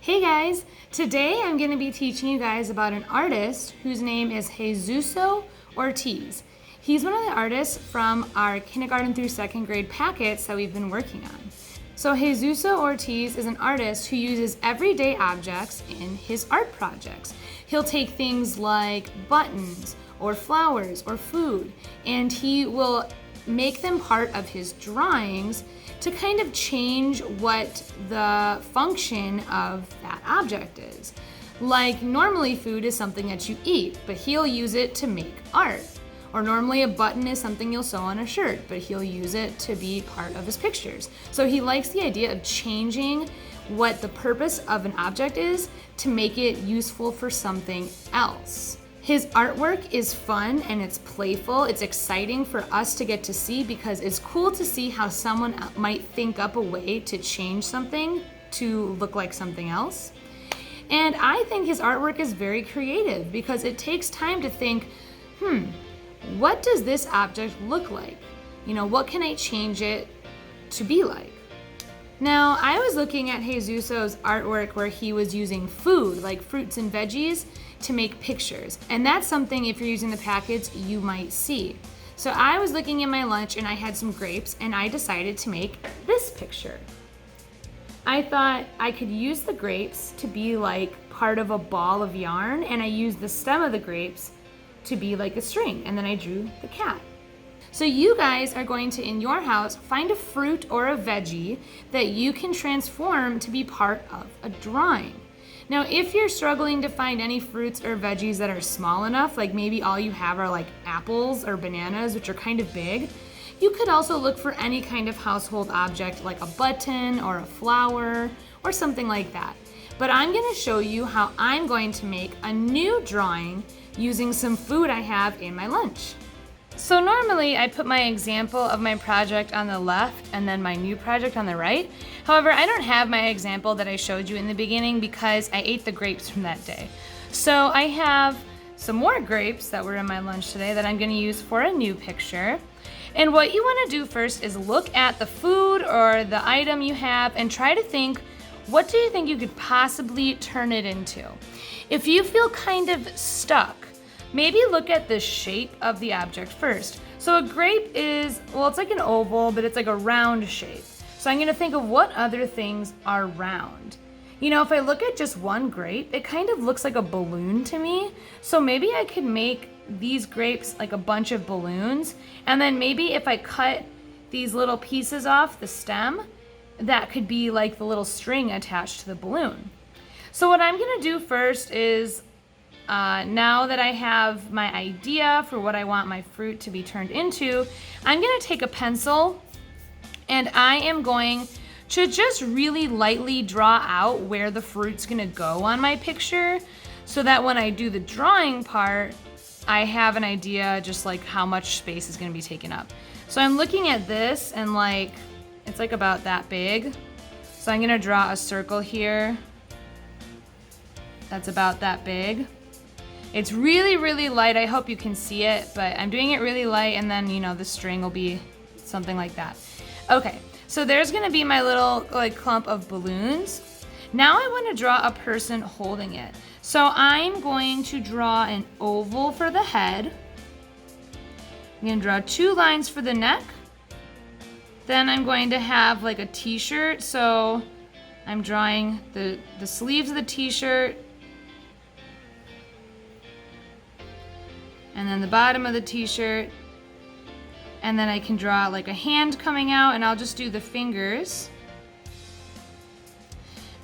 Hey guys, today I'm going to be teaching you guys about an artist whose name is Jesuso Ortiz. He's one of the artists from our kindergarten through second grade packets that we've been working on. So Jesuso Ortiz is an artist who uses everyday objects in his art projects. He'll take things like buttons or flowers or food, and he will make them part of his drawings to kind of change what the function of that object is. Like normally food is something that you eat, but he'll use it to make art. Or normally a button is something you'll sew on a shirt, but he'll use it to be part of his pictures. So he likes the idea of changing what the purpose of an object is to make it useful for something else. His artwork is fun and it's playful. It's exciting for us to get to see because it's cool to see how someone might think up a way to change something to look like something else. And I think his artwork is very creative because it takes time to think, what does this object look like? What can I change it to be like? Now, I was looking at Jesuso's artwork where he was using food, like fruits and veggies, to make pictures. And that's something, if you're using the packets, you might see. So I was looking at my lunch and I had some grapes and I decided to make this picture. I thought I could use the grapes to be like part of a ball of yarn, and I used the stem of the grapes to be like a string, and then I drew the cat. So you guys are going to, in your house, find a fruit or a veggie that you can transform to be part of a drawing. Now, if you're struggling to find any fruits or veggies that are small enough, like maybe all you have are like apples or bananas, which are kind of big, you could also look for any kind of household object like a button or a flower or something like that. But I'm going to show you how I'm going to make a new drawing using some food I have in my lunch. So normally I put my example of my project on the left and then my new project on the right. However, I don't have my example that I showed you in the beginning because I ate the grapes from that day. So I have some more grapes that were in my lunch today that I'm going to use for a new picture. And what you want to do first is look at the food or the item you have and try to think, what do you think you could possibly turn it into? If you feel kind of stuck, maybe look at the shape of the object first. So a grape is, it's like an oval, but it's like a round shape. So I'm gonna think of what other things are round. If I look at just one grape, it kind of looks like a balloon to me. So maybe I could make these grapes like a bunch of balloons. And then maybe if I cut these little pieces off the stem, that could be like the little string attached to the balloon. So what I'm gonna do first is, now that I have my idea for what I want my fruit to be turned into, I'm gonna take a pencil and I am going to just really lightly draw out where the fruit's gonna go on my picture so that when I do the drawing part, I have an idea just like how much space is gonna be taken up. So I'm looking at this and it's like about that big. So I'm gonna draw a circle here that's about that big. It's really, really light. I hope you can see it, but I'm doing it really light, and then, the string will be something like that. Okay, so there's gonna be my little clump of balloons. Now I wanna draw a person holding it. So I'm going to draw an oval for the head. I'm gonna draw 2 lines for the neck. Then I'm going to have like a t-shirt, so I'm drawing the sleeves of the t-shirt, and then the bottom of the t-shirt, and then I can draw like a hand coming out, and I'll just do the fingers.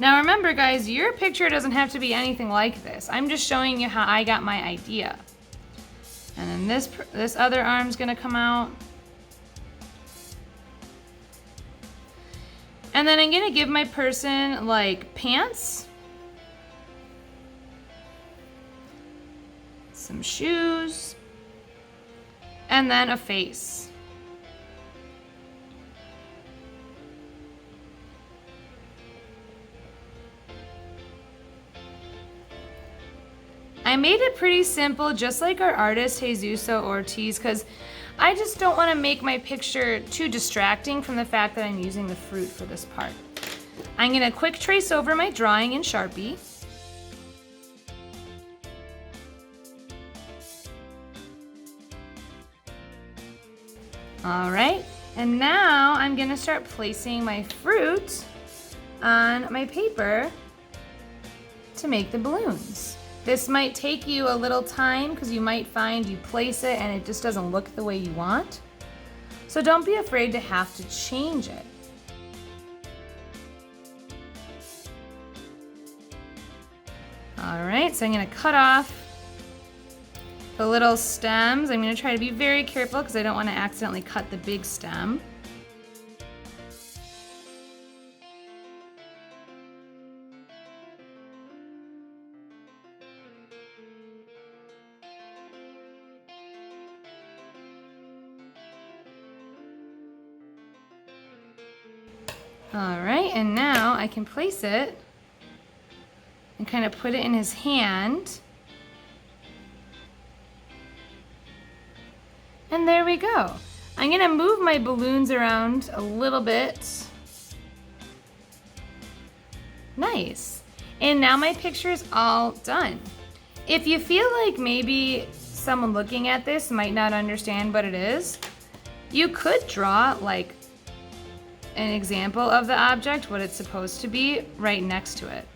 Now remember guys, your picture doesn't have to be anything like this. I'm just showing you how I got my idea. And then this other arm's gonna come out. And then I'm gonna give my person like pants, some shoes, and then a face. I made it pretty simple, just like our artist Jesuso Ortiz, because I just don't want to make my picture too distracting from the fact that I'm using the fruit for this part. I'm gonna quick trace over my drawing in Sharpie. All right, and now I'm gonna start placing my fruit on my paper to make the balloons. This might take you a little time because you might find you place it and it just doesn't look the way you want. So don't be afraid to have to change it. All right, so I'm gonna cut off the little stems. I'm gonna try to be very careful because I don't want to accidentally cut the big stem. All right, and now I can place it and kind of put it in his hand. And there we go. I'm gonna move my balloons around a little bit. Nice. And now my picture is all done. If you feel like maybe someone looking at this might not understand what it is, you could draw like an example of the object, what it's supposed to be, right next to it.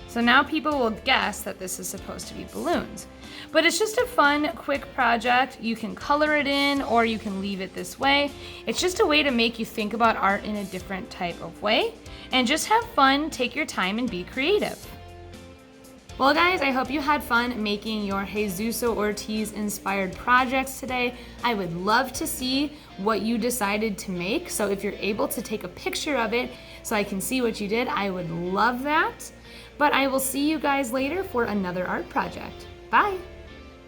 So now people will guess that this is supposed to be balloons. But it's just a fun, quick project. You can color it in or you can leave it this way. It's just a way to make you think about art in a different type of way. And just have fun, take your time, and be creative. Well guys, I hope you had fun making your Jesuso Ortiz inspired projects today. I would love to see what you decided to make. So if you're able to take a picture of it so I can see what you did, I would love that. But I will see you guys later for another art project. Bye.